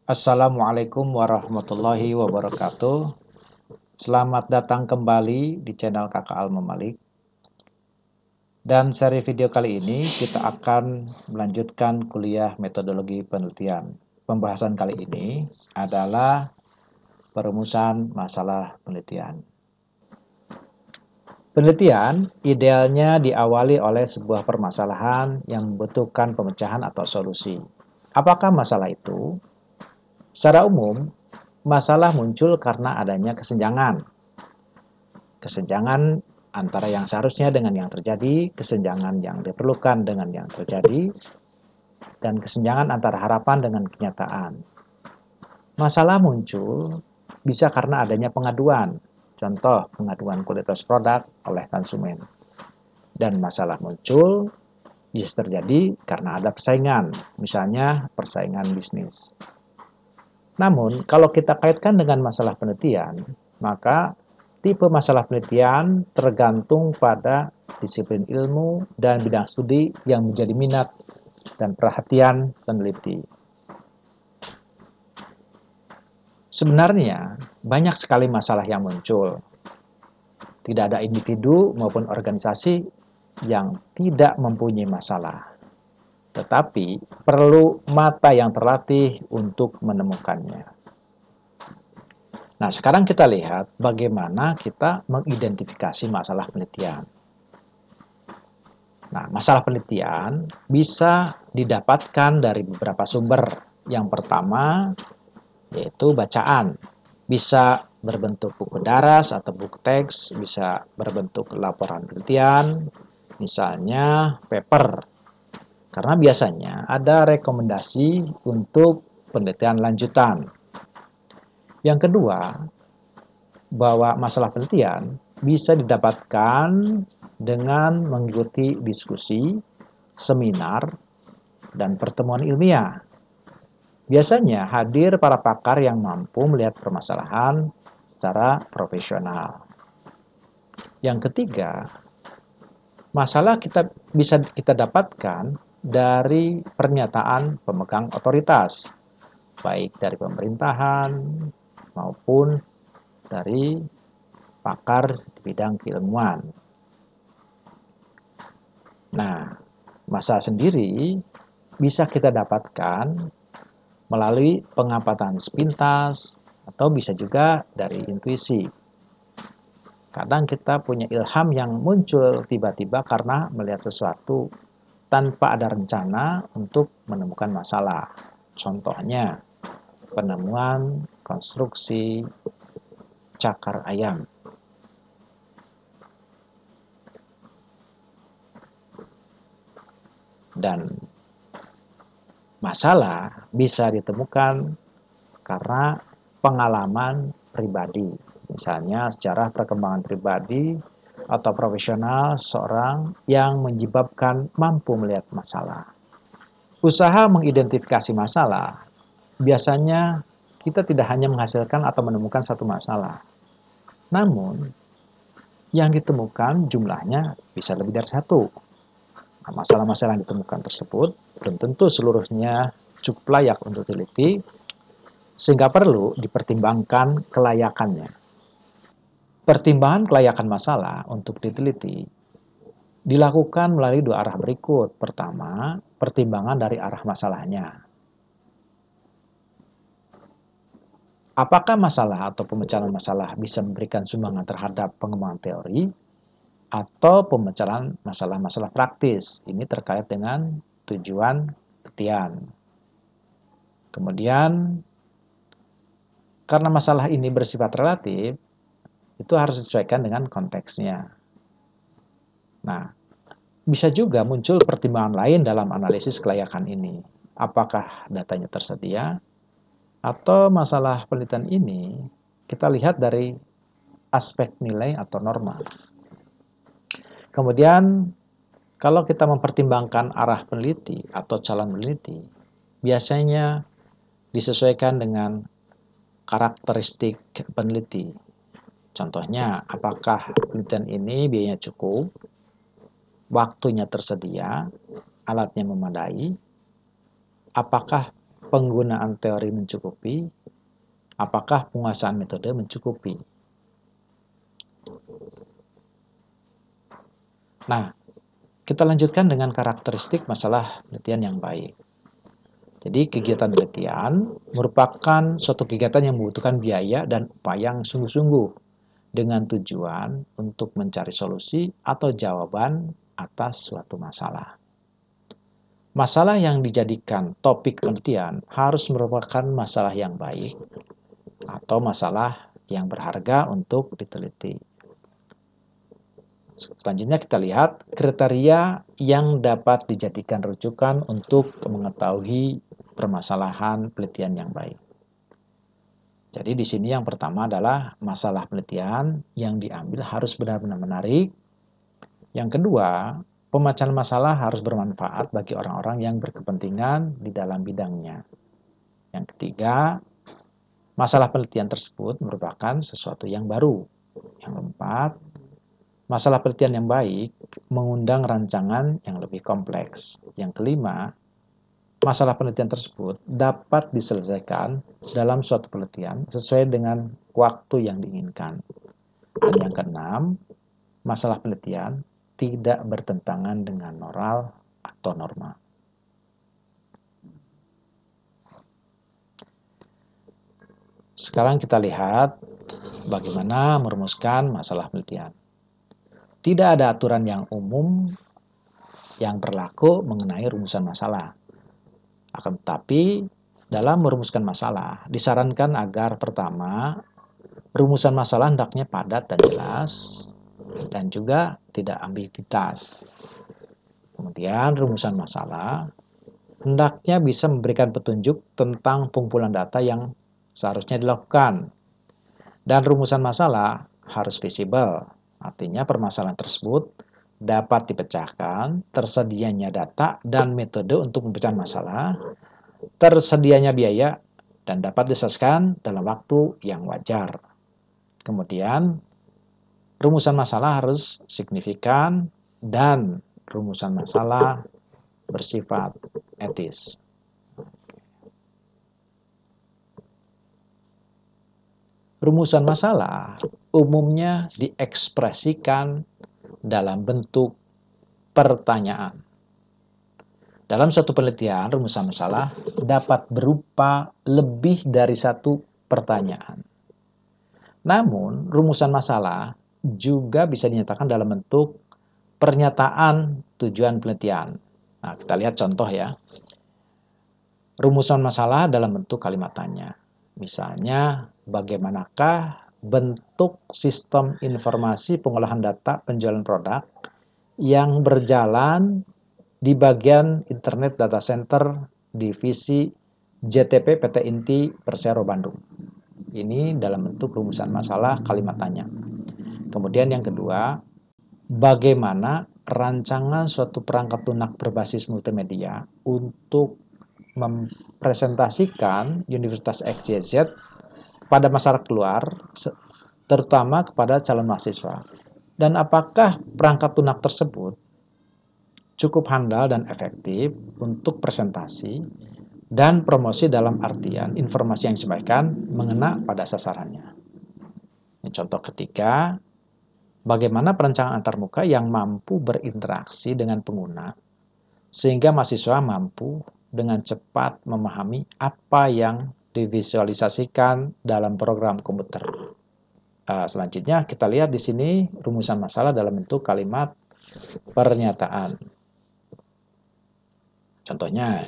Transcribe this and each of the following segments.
Assalamualaikum warahmatullahi wabarakatuh. Selamat datang kembali di channel Kakak Alma Malik. Dan seri video kali ini kita akan melanjutkan kuliah metodologi penelitian. Pembahasan kali ini adalah perumusan masalah penelitian. Penelitian idealnya diawali oleh sebuah permasalahan yang membutuhkan pemecahan atau solusi. Apakah masalah itu? Secara umum, masalah muncul karena adanya kesenjangan. Kesenjangan antara yang seharusnya dengan yang terjadi, kesenjangan yang diperlukan dengan yang terjadi, dan kesenjangan antara harapan dengan kenyataan. Masalah muncul bisa karena adanya pengaduan, contoh pengaduan kualitas produk oleh konsumen. Dan masalah muncul bisa terjadi karena ada persaingan, misalnya persaingan bisnis. Namun, kalau kita kaitkan dengan masalah penelitian, maka tipe masalah penelitian tergantung pada disiplin ilmu dan bidang studi yang menjadi minat dan perhatian peneliti. Sebenarnya, banyak sekali masalah yang muncul. Tidak ada individu maupun organisasi yang tidak mempunyai masalah. Tetapi perlu mata yang terlatih untuk menemukannya. Nah, sekarang kita lihat bagaimana kita mengidentifikasi masalah penelitian. Nah, masalah penelitian bisa didapatkan dari beberapa sumber. Yang pertama, yaitu bacaan. Bisa berbentuk buku daras atau buku teks, bisa berbentuk laporan penelitian, misalnya paper. Karena biasanya ada rekomendasi untuk penelitian lanjutan. Yang kedua, bahwa masalah penelitian bisa didapatkan dengan mengikuti diskusi, seminar, dan pertemuan ilmiah. Biasanya hadir para pakar yang mampu melihat permasalahan secara profesional. Yang ketiga, masalah bisa kita dapatkan dari pernyataan pemegang otoritas, baik dari pemerintahan maupun dari pakar di bidang keilmuan. Nah, masalah sendiri bisa kita dapatkan melalui pengamatan sepintas atau bisa juga dari intuisi. Kadang kita punya ilham yang muncul tiba-tiba karena melihat sesuatu tanpa ada rencana untuk menemukan masalah. Contohnya, penemuan konstruksi cakar ayam. Dan masalah bisa ditemukan karena pengalaman pribadi. Misalnya secara perkembangan pribadi atau profesional seorang yang menyebabkan mampu melihat masalah. Usaha mengidentifikasi masalah, biasanya kita tidak hanya menghasilkan atau menemukan satu masalah. Namun, yang ditemukan jumlahnya bisa lebih dari satu. Nah, masalah-masalah yang ditemukan tersebut belum tentu seluruhnya cukup layak untuk diteliti, sehingga perlu dipertimbangkan kelayakannya. Pertimbangan kelayakan masalah untuk diteliti dilakukan melalui dua arah berikut. Pertama, pertimbangan dari arah masalahnya. Apakah masalah atau pemecahan masalah bisa memberikan sumbangan terhadap pengembangan teori atau pemecahan masalah-masalah praktis? Ini terkait dengan tujuan penelitian. Kemudian, karena masalah ini bersifat relatif, itu harus disesuaikan dengan konteksnya. Nah, bisa juga muncul pertimbangan lain dalam analisis kelayakan ini. Apakah datanya tersedia? Atau masalah penelitian ini kita lihat dari aspek nilai atau norma. Kemudian, kalau kita mempertimbangkan arah peneliti atau calon peneliti, biasanya disesuaikan dengan karakteristik peneliti. Contohnya, apakah penelitian ini biayanya cukup, waktunya tersedia, alatnya memadai, apakah penggunaan teori mencukupi? Apakah penguasaan metode mencukupi? Nah, kita lanjutkan dengan karakteristik masalah penelitian yang baik. Jadi kegiatan penelitian merupakan suatu kegiatan yang membutuhkan biaya dan upaya yang sungguh-sungguh dengan tujuan untuk mencari solusi atau jawaban atas suatu masalah. Masalah yang dijadikan topik penelitian harus merupakan masalah yang baik atau masalah yang berharga untuk diteliti. Selanjutnya kita lihat kriteria yang dapat dijadikan rujukan untuk mengetahui permasalahan penelitian yang baik. Jadi di sini yang pertama adalah masalah penelitian yang diambil harus benar-benar menarik. Yang kedua, pemecahan masalah harus bermanfaat bagi orang-orang yang berkepentingan di dalam bidangnya. Yang ketiga, masalah penelitian tersebut merupakan sesuatu yang baru. Yang keempat, masalah penelitian yang baik mengundang rancangan yang lebih kompleks. Yang kelima, masalah penelitian tersebut dapat diselesaikan dalam suatu penelitian sesuai dengan waktu yang diinginkan. Dan yang keenam, masalah penelitian tidak bertentangan dengan moral atau norma. Sekarang kita lihat bagaimana merumuskan masalah penelitian. Tidak ada aturan yang umum yang berlaku mengenai rumusan masalah. Akan tetapi, dalam merumuskan masalah, disarankan agar pertama, rumusan masalah hendaknya padat dan jelas, dan juga tidak ambiguitas. Kemudian rumusan masalah hendaknya bisa memberikan petunjuk tentang pengumpulan data yang seharusnya dilakukan. Dan rumusan masalah harus visible, artinya permasalahan tersebut dapat dipecahkan, tersedianya data dan metode untuk memecahkan masalah, tersedianya biaya, dan dapat diselesaikan dalam waktu yang wajar. Kemudian rumusan masalah harus signifikan dan rumusan masalah bersifat etis. Rumusan masalah umumnya diekspresikan dalam bentuk pertanyaan. Dalam suatu penelitian, rumusan masalah dapat berupa lebih dari satu pertanyaan. Namun, rumusan masalah juga bisa dinyatakan dalam bentuk pernyataan tujuan penelitian. Nah, kita lihat contoh ya. Rumusan masalah dalam bentuk kalimat tanya. Misalnya, bagaimanakah bentuk sistem informasi pengolahan data penjualan produk yang berjalan di bagian Internet Data Center divisi JTP PT Inti Persero Bandung. Ini dalam bentuk rumusan masalah kalimat tanya. Kemudian yang kedua, bagaimana rancangan suatu perangkat lunak berbasis multimedia untuk mempresentasikan Universitas XYZ kepada masyarakat luar, terutama kepada calon mahasiswa. Dan apakah perangkat lunak tersebut cukup handal dan efektif untuk presentasi dan promosi dalam artian informasi yang disampaikan mengena pada sasarannya. Ini contoh ketiga, bagaimana perancangan antarmuka yang mampu berinteraksi dengan pengguna sehingga mahasiswa mampu dengan cepat memahami apa yang divisualisasikan dalam program komputer. Selanjutnya kita lihat di sini rumusan masalah dalam bentuk kalimat pernyataan. Contohnya,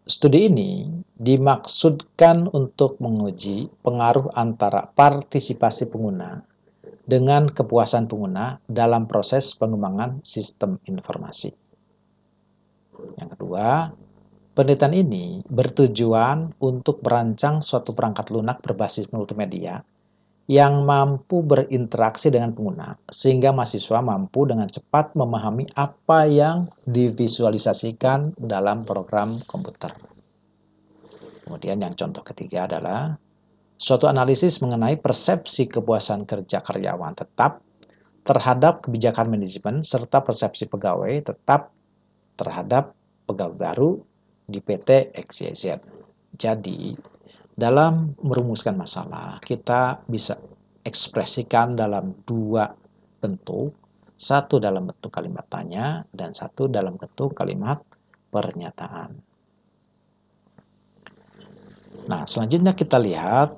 studi ini dimaksudkan untuk menguji pengaruh antara partisipasi pengguna dengan kepuasan pengguna dalam proses pengembangan sistem informasi. Yang kedua, penelitian ini bertujuan untuk merancang suatu perangkat lunak berbasis multimedia yang mampu berinteraksi dengan pengguna, sehingga mahasiswa mampu dengan cepat memahami apa yang divisualisasikan dalam program komputer. Kemudian yang contoh ketiga adalah suatu analisis mengenai persepsi kepuasan kerja karyawan tetap terhadap kebijakan manajemen serta persepsi pegawai tetap terhadap pegawai baru di PT XYZ. Jadi, dalam merumuskan masalah, kita bisa ekspresikan dalam dua bentuk, satu dalam bentuk kalimat tanya dan satu dalam bentuk kalimat pernyataan. Nah, selanjutnya kita lihat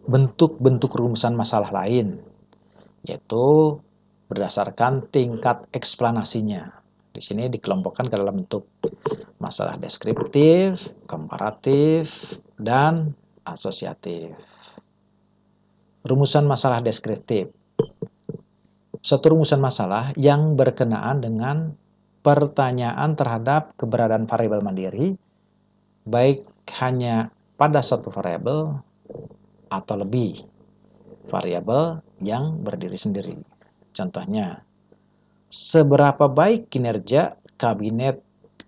bentuk-bentuk rumusan masalah lain, yaitu berdasarkan tingkat eksplanasinya. Di sini dikelompokkan ke dalam bentuk masalah deskriptif, komparatif, dan asosiatif. Rumusan masalah deskriptif. Suatu rumusan masalah yang berkenaan dengan pertanyaan terhadap keberadaan variabel mandiri, baik hanya pada satu variabel atau lebih variabel yang berdiri sendiri. Contohnya, seberapa baik kinerja Kabinet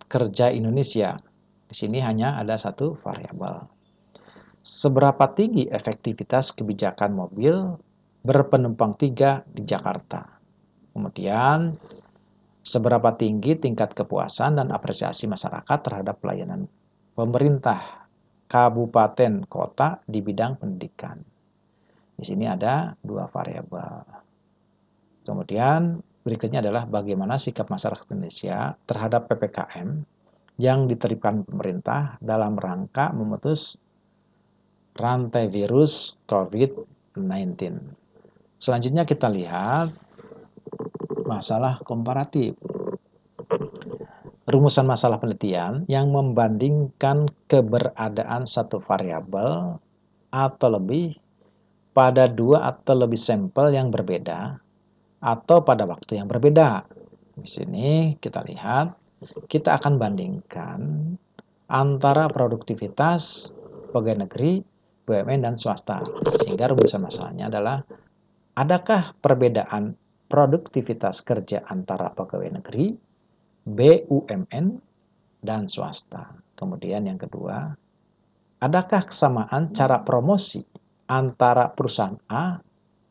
Kerja Indonesia? Di sini hanya ada satu variabel. Seberapa tinggi efektivitas kebijakan mobil berpenumpang 3 di Jakarta? Kemudian, seberapa tinggi tingkat kepuasan dan apresiasi masyarakat terhadap pelayanan pemerintah kabupaten kota di bidang pendidikan? Di sini ada dua variabel. Kemudian berikutnya adalah bagaimana sikap masyarakat Indonesia terhadap PPKM yang diterapkan pemerintah dalam rangka memutus rantai virus COVID-19. Selanjutnya kita lihat masalah komparatif. Rumusan masalah penelitian yang membandingkan keberadaan satu variabel atau lebih pada dua atau lebih sampel yang berbeda atau pada waktu yang berbeda. Di sini kita lihat, kita akan bandingkan antara produktivitas pegawai negeri, BUMN, dan swasta. Sehingga rumusan masalahnya adalah, adakah perbedaan produktivitas kerja antara pegawai negeri, BUMN, dan swasta? Kemudian yang kedua, adakah kesamaan cara promosi antara perusahaan A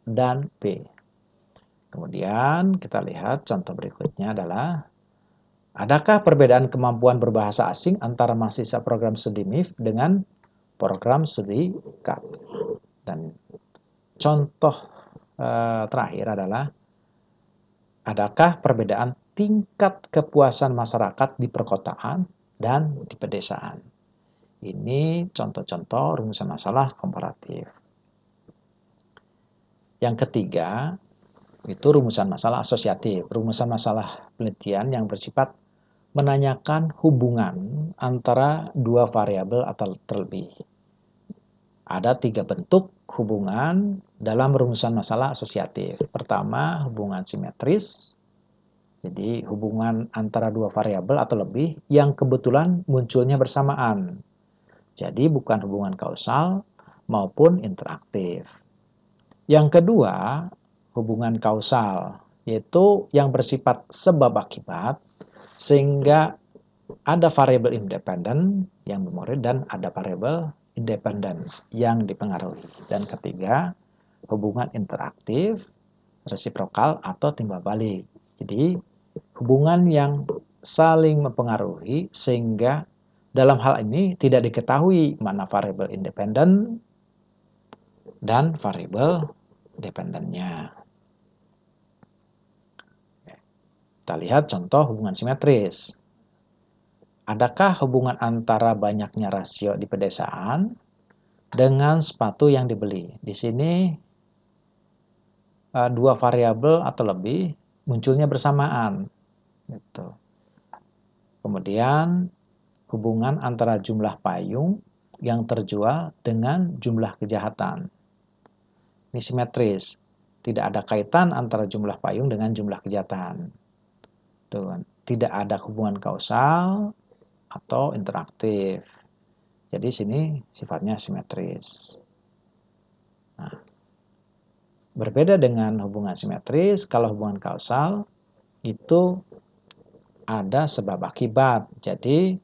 dan B? Kemudian kita lihat contoh berikutnya adalah, adakah perbedaan kemampuan berbahasa asing antara mahasiswa program studi MIF dengan program studi KAT? Dan contoh terakhir adalah, adakah perbedaan tingkat kepuasan masyarakat di perkotaan dan di pedesaan? Ini contoh-contoh rumusan masalah komparatif. Yang ketiga, itu rumusan masalah asosiatif. Rumusan masalah penelitian yang bersifat menanyakan hubungan antara dua variabel atau terlebih. Ada 3 bentuk hubungan dalam rumusan masalah asosiatif. Pertama, hubungan simetris. Jadi hubungan antara dua variabel atau lebih yang kebetulan munculnya bersamaan. Jadi bukan hubungan kausal maupun interaktif. Yang kedua, hubungan kausal, yaitu yang bersifat sebab akibat, sehingga ada variabel independen yang mempengaruhi dan ada variabel independen yang dipengaruhi. Dan ketiga, hubungan interaktif, resiprokal, atau timbal balik. Jadi, hubungan yang saling mempengaruhi sehingga dalam hal ini tidak diketahui mana variabel independen dan variabel dependennya. Kita lihat contoh hubungan simetris. Adakah hubungan antara banyaknya rasio di pedesaan dengan sepatu yang dibeli? Di sini dua variabel atau lebih munculnya bersamaan. Gitu. Kemudian hubungan antara jumlah payung yang terjual dengan jumlah kejahatan. Ini simetris. Tidak ada kaitan antara jumlah payung dengan jumlah kejahatan. Tidak ada hubungan kausal atau interaktif. Jadi sini sifatnya simetris. Nah, berbeda dengan hubungan simetris, kalau hubungan kausal itu ada sebab akibat. Jadi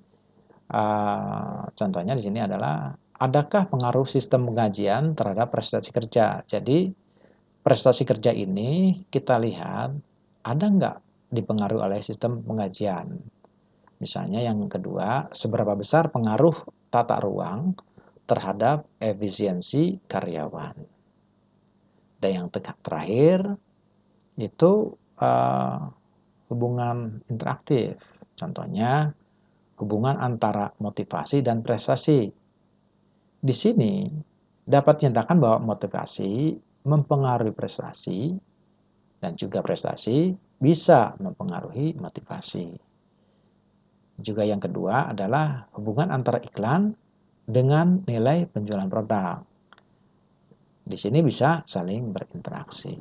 contohnya di sini adalah, adakah pengaruh sistem pengajian terhadap prestasi kerja? Jadi prestasi kerja ini kita lihat ada nggak dipengaruhi oleh sistem pengajian. Misalnya yang kedua, seberapa besar pengaruh tata ruang terhadap efisiensi karyawan. Dan yang terakhir itu hubungan interaktif. Contohnya hubungan antara motivasi dan prestasi. Di sini dapat dinyatakan bahwa motivasi mempengaruhi prestasi dan juga prestasi bisa mempengaruhi motivasi. Juga yang kedua adalah hubungan antara iklan dengan nilai penjualan produk. Di sini bisa saling berinteraksi.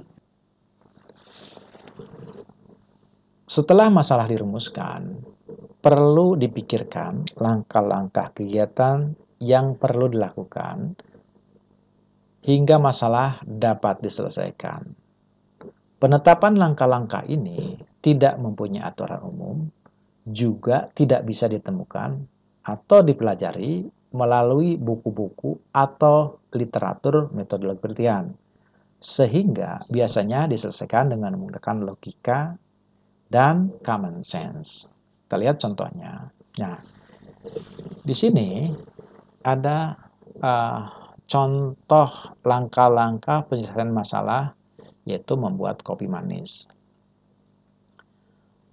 Setelah masalah dirumuskan, perlu dipikirkan langkah-langkah kegiatan yang perlu dilakukan hingga masalah dapat diselesaikan. Penetapan langkah-langkah ini tidak mempunyai aturan umum, juga tidak bisa ditemukan atau dipelajari melalui buku-buku atau literatur metodologi penelitian, sehingga biasanya diselesaikan dengan menggunakan logika dan common sense. Kita lihat contohnya. Nah, di sini ada contoh langkah-langkah penyelesaian masalah, yaitu membuat kopi manis.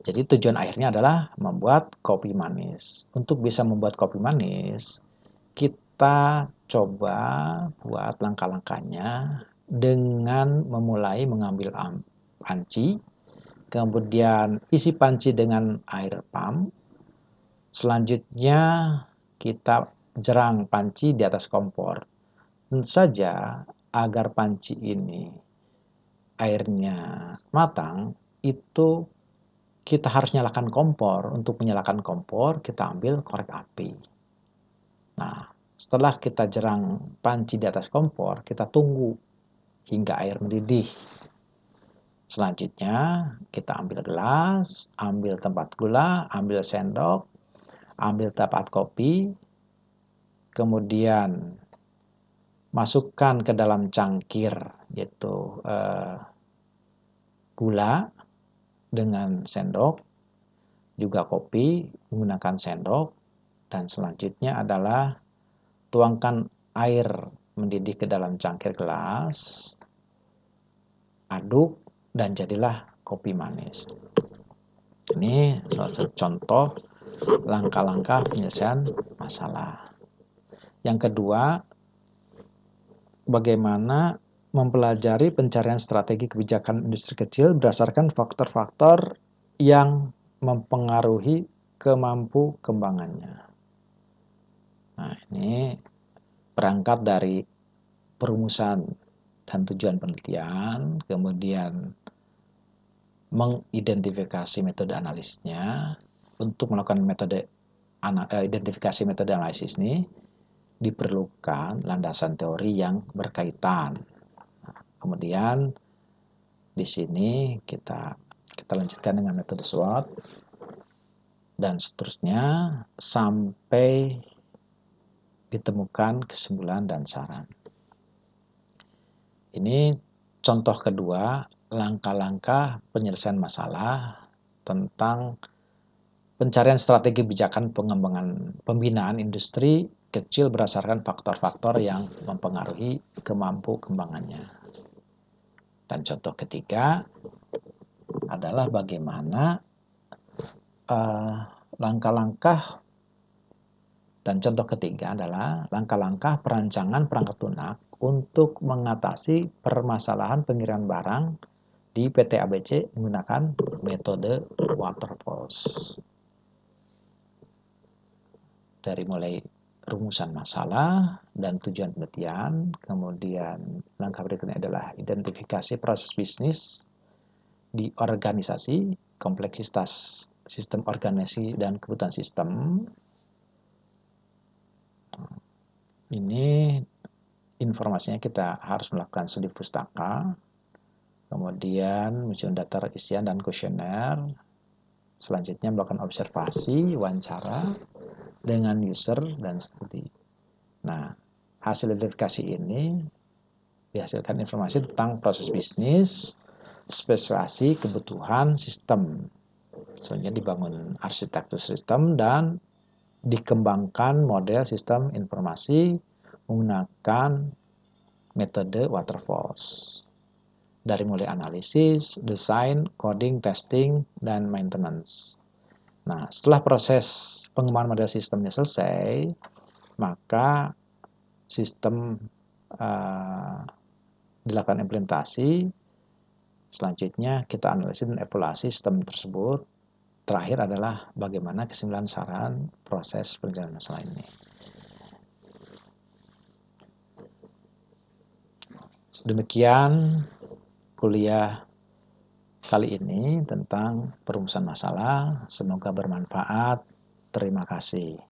Jadi tujuan akhirnya adalah membuat kopi manis. Untuk bisa membuat kopi manis, kita coba buat langkah-langkahnya dengan memulai mengambil panci, kemudian isi panci dengan air pump. Selanjutnya kita jerang panci di atas kompor. Tentu saja agar panci ini airnya matang, itu kita harus nyalakan kompor. Untuk menyalakan kompor, kita ambil korek api. Nah, setelah kita jerang panci di atas kompor, kita tunggu hingga air mendidih. Selanjutnya, kita ambil gelas, ambil tempat gula, ambil sendok, ambil tempat kopi, kemudian masukkan ke dalam cangkir, yaitu gula dengan sendok, juga kopi menggunakan sendok, dan selanjutnya adalah tuangkan air mendidih ke dalam cangkir gelas, aduk, dan jadilah kopi manis. Ini salah satu contoh langkah-langkah penyelesaian masalah. Yang kedua, bagaimana mempelajari pencarian strategi kebijakan industri kecil berdasarkan faktor-faktor yang mempengaruhi kemampu kembangannya. Nah, ini berangkat dari perumusan dan tujuan penelitian, kemudian mengidentifikasi metode analisisnya. Untuk melakukan identifikasi metode analisis ini diperlukan landasan teori yang berkaitan. Kemudian di sini kita lanjutkan dengan metode SWOT dan seterusnya sampai ditemukan kesimpulan dan saran. Ini contoh kedua, langkah-langkah penyelesaian masalah tentang pencarian strategi kebijakan pengembangan pembinaan industri kecil berdasarkan faktor-faktor yang mempengaruhi kemampu kembangannya. Dan contoh ketiga adalah bagaimana langkah-langkah dan contoh ketiga adalah langkah-langkah perancangan perangkat lunak untuk mengatasi permasalahan pengiriman barang di PT ABC menggunakan metode waterfalls. Dari mulai rumusan masalah dan tujuan penelitian, kemudian langkah berikutnya adalah identifikasi proses bisnis di organisasi, kompleksitas sistem organisasi dan kebutuhan sistem. Ini informasinya kita harus melakukan studi pustaka, kemudian menyusun daftar isian dan kuesioner, selanjutnya melakukan observasi, wawancara dengan user dan studi. Nah, hasil identifikasi ini dihasilkan informasi tentang proses bisnis, spesifikasi kebutuhan sistem. Selanjutnya dibangun arsitektur sistem dan dikembangkan model sistem informasi menggunakan metode waterfalls. Dari mulai analisis, desain, coding, testing, dan maintenance. Nah, setelah proses pengembangan model sistemnya selesai, maka sistem dilakukan implementasi. Selanjutnya kita analisis dan evaluasi sistem tersebut. Terakhir adalah bagaimana kesimpulan saran proses perjalanan masalah ini. Demikian kuliah kali ini tentang perumusan masalah. Semoga bermanfaat. Terima kasih.